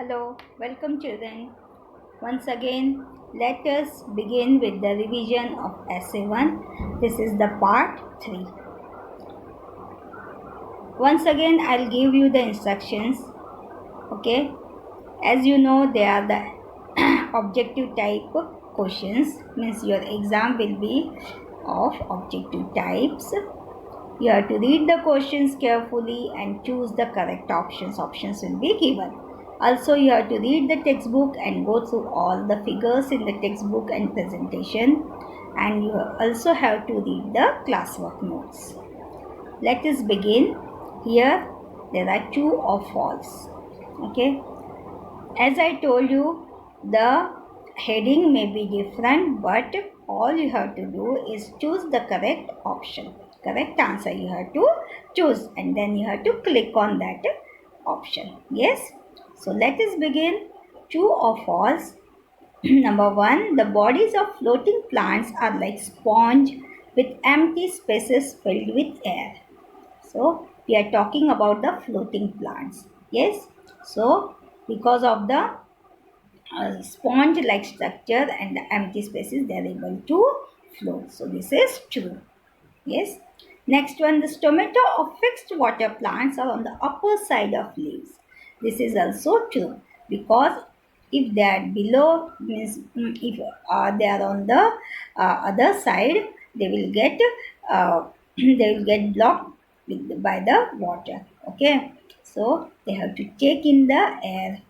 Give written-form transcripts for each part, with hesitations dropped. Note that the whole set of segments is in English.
Hello, welcome children. Once again, let us begin with the revision of Essay 1. This is the part 3. Once again, I'll give you the instructions. Okay, as you know, they are the objective type questions, means your exam will be of objective types. You have to read the questions carefully and choose the correct options. Options will be given. Also, you have to read the textbook and go through all the figures in the textbook and presentation. And you also have to read the classwork notes. Let us begin. Here, there are true or false. Okay. As I told you, the heading may be different, but all you have to do is choose the correct option. Correct answer you have to choose, and then you have to click on that option. Yes. So let us begin. True or false? Number 1, the bodies of floating plants are like sponge with empty spaces filled with air. So we are talking about the floating plants. Yes. So because of the sponge like structure and the empty spaces, they are able to float. So this is true. Yes. Next one, the stomata of fixed water plants are on the upper side of leaves. This is also true because if they are below, means if they are on the other side, they will get they will get blocked by the water. Okay, so they have to take in the air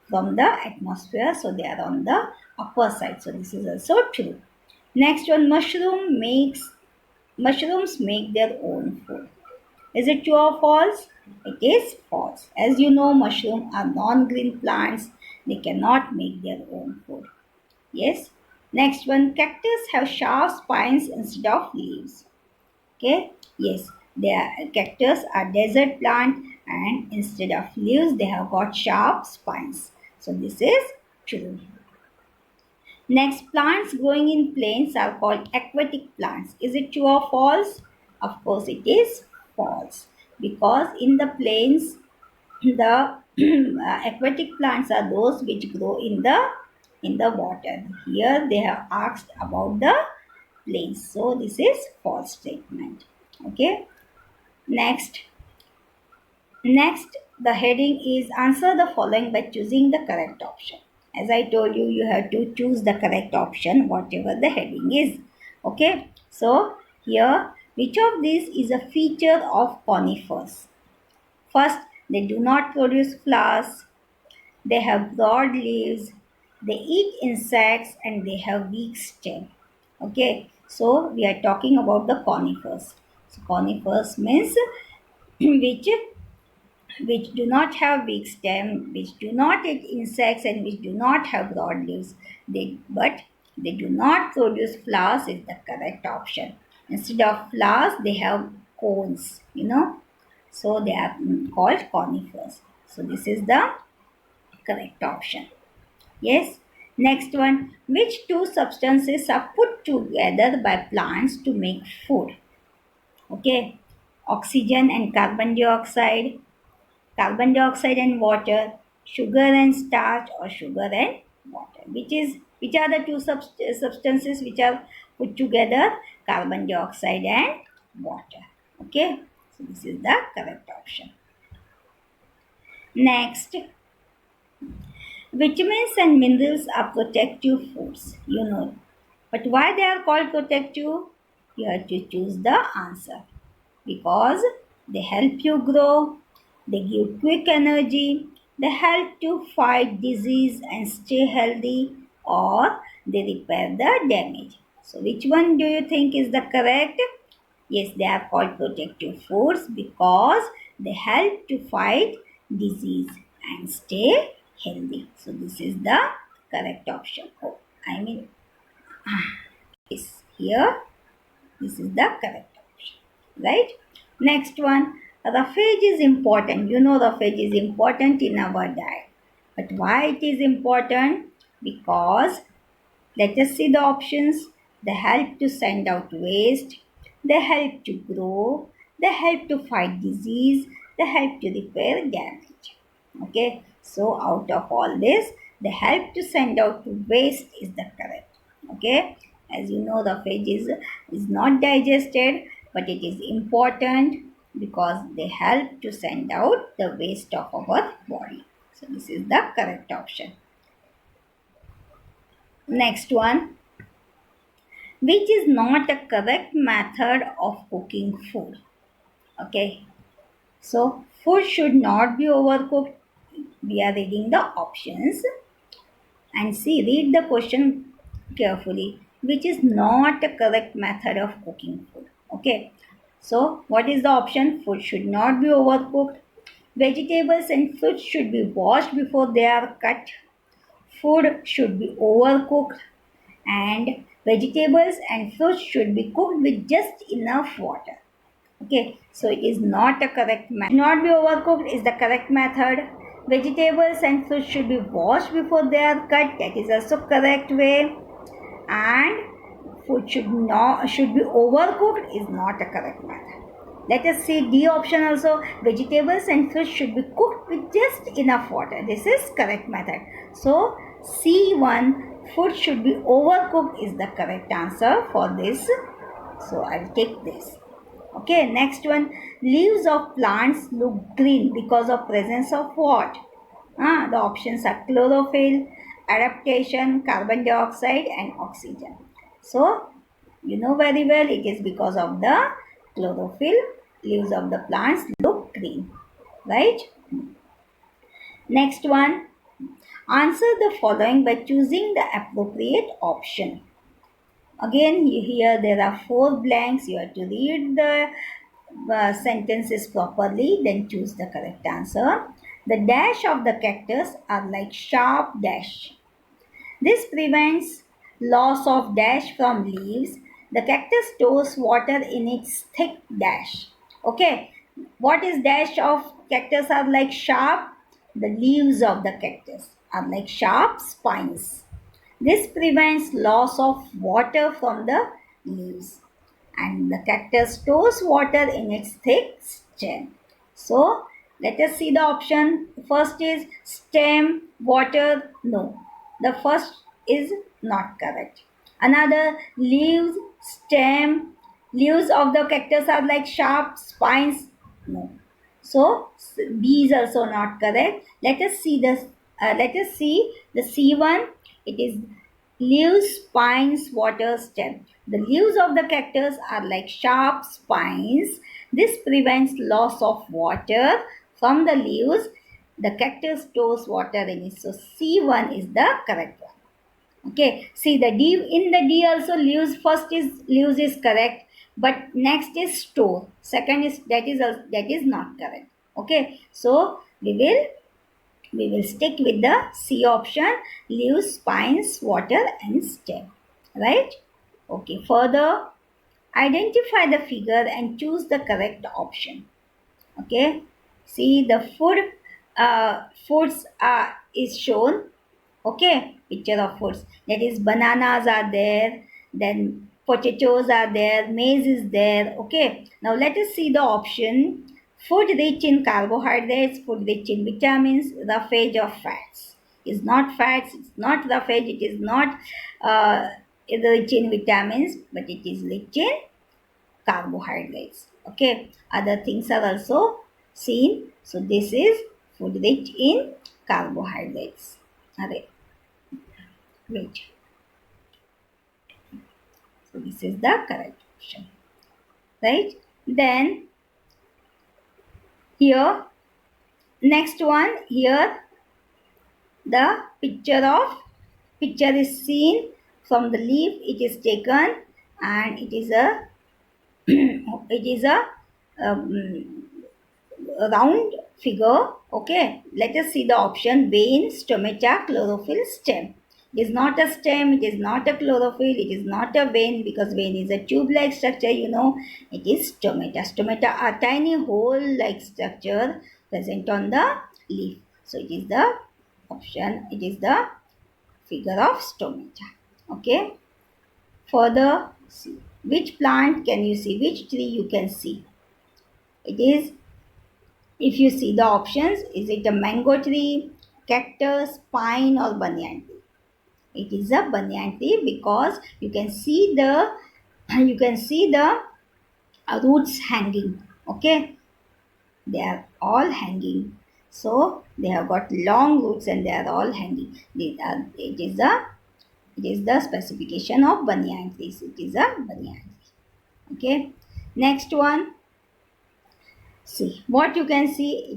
from the atmosphere, so they are on the upper side. So this is also true. Next one, mushrooms make their own food. Is it true or false? It is false. As you know, mushrooms are non-green plants. They cannot make their own food. Yes. Next one, cactus have sharp spines instead of leaves. Okay. Yes. Cactus are desert plant, and instead of leaves, they have got sharp spines. So this is true. Next, plants growing in plains are called aquatic plants. Is it true or false? Of course, it is false because in the plains, the aquatic plants are those which grow in the water. Here they have asked about the plains, so this is false statement. Okay. Next, Next, the heading is answer the following by choosing the correct option. As I told you, you have to choose the correct option, whatever the heading is. Okay, so here, which of these is a feature of conifers? First, they do not produce flowers, they have broad leaves, they eat insects, and they have weak stem. Okay, so we are talking about the conifers. So, conifers means which do not have big stem, which do not eat insects, and which do not have broad leaves. But they do not produce flowers is the correct option. Instead of flowers, they have cones, So they are called conifers. So this is the correct option. Yes. Next one, which two substances are put together by plants to make food? Okay. Oxygen and carbon dioxide and water, sugar and starch, or sugar and water. Which are the two substances which are put together? Carbon dioxide and water. Okay, so this is the correct option. Next, vitamins and minerals are protective foods. You know, but why they are called protective? You have to choose the answer because they help you grow, they give quick energy, they help to fight disease and stay healthy, or they repair the damage. So, which one do you think is the correct? Yes, they are called protective foods because they help to fight disease and stay healthy. So, this is the correct option. Oh, I mean, is here. This is the correct option, right? Next one, roughage is important. You know roughage is important in our diet. But why it is important? Because let us see the options. They help to send out waste. They help to grow. They help to fight disease. They help to repair damage. Okay. So out of all this, the help to send out to waste is the correct. Okay, as you know, the is not digested, but it is important because they help to send out the waste of our body. So this is the correct option. Next one, which is not a correct method of cooking food. Okay, so food should not be overcooked. We are reading the options and see, read the question carefully, which is not a correct method of cooking food. Okay, so what is the option? Food should not be overcooked, vegetables and fruits should be washed before they are cut, food should be overcooked, and vegetables and fruits should be cooked with just enough water. Okay, so it is not a correct method. Not be overcooked is the correct method. Vegetables and fruits should be washed before they are cut. That is also correct way. And food should be overcooked is not a correct method. Let us see D option also. Vegetables and fruits should be cooked with just enough water. This is correct method. So C1, food should be overcooked is the correct answer for this. So I'll take this. Okay, next one. Leaves of plants look green because of presence of what? The options are chlorophyll, adaptation, carbon dioxide, and oxygen. So, you know very well it is because of the chlorophyll. Leaves of the plants look green, right? Next one. Answer the following by choosing the appropriate option. Again, here there are four blanks. You have to read the sentences properly, then choose the correct answer. The dash of the cactus are like sharp dash. This prevents loss of dash from leaves. The cactus stores water in its thick dash. Okay, what is dash of cactus are like sharp? The leaves of the cactus are like sharp spines. This prevents loss of water from the leaves, and the cactus stores water in its thick stem. So let us see the option. First is stem, water, no. The first is not correct. Another, leaves, stem, leaves of the cactus are like sharp spines, no. So B is also not correct. Let us see this. Let us see the C1. It is leaves, spines, water, stem. The leaves of the cactus are like sharp spines. This prevents loss of water from the leaves. The cactus stores water in it. So C1 is the correct one. Okay, see the D, in the D also leaves, first is leaves is correct, but next is store. Second is that is not correct. Okay, so we will stick with the C option, leaves, spines, water, and stem. Right? Okay, further, identify the figure and choose the correct option. Okay, see the foods is shown. Okay, picture of foods. That is, bananas are there, then potatoes are there, maize is there. Okay, now let us see the option. Food rich in carbohydrates, food rich in vitamins, roughage of fats. Is not fats, it's not roughage, it is not rich in vitamins, but it is rich in carbohydrates. Okay, other things are also seen. So this is food rich in carbohydrates. Alright, great. So this is the correct option, right? Then here, next one here, the picture is seen from the leaf. It is taken, and it is a it is a um, round figure. Okay, let us see the option: vein, stomata, chlorophyll, stem. It is not a stem, it is not a chlorophyll, it is not a vein, because vein is a tube-like structure, you know. It is stomata. Stomata are tiny hole-like structure present on the leaf. So it is the option, it is the figure of stomata. Okay, further see, which plant can you see, which tree you can see? It is, if you see the options, is it a mango tree, cactus, pine, or banyan tree? It is a banyan tree because you can see the roots hanging. Okay, they are all hanging. So they have got long roots and they are all hanging. It is the specification of banyan trees. It is a banyan tree. Okay. Next one. See what you can see.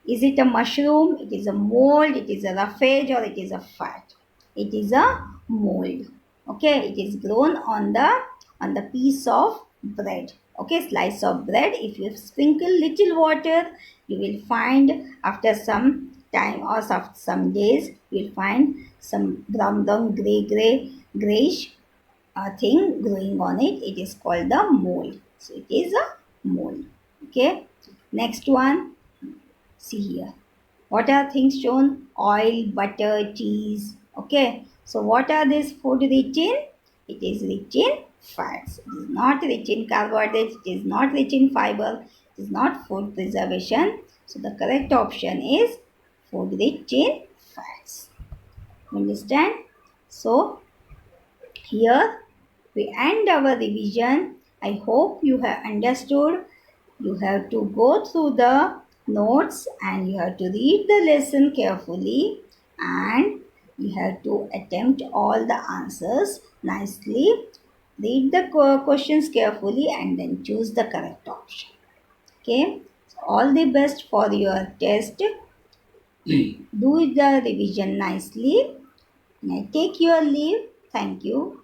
Is it a mushroom? It is a mold. It is a roughage or it is a fat. It is a mold. Okay, it is grown on the piece of bread. Okay, slice of bread. If you sprinkle little water, you will find after some time or after some days, you will find some brown grayish thing growing on it. It is called the mold. So it is a mold. Okay. Next one. See here. What are things shown? Oil, butter, cheese. Okay. So what are these food rich in? It is rich in fats. It is not rich in carbohydrates. It is not rich in fiber. It is not food preservation. So the correct option is food rich in fats. Understand? So here we end our revision. I hope you have understood. You have to go through the notes and you have to read the lesson carefully and you have to attempt all the answers nicely. Read the questions carefully and then choose the correct option. Okay. So all the best for your test. Do the revision nicely. And I take your leave. Thank you.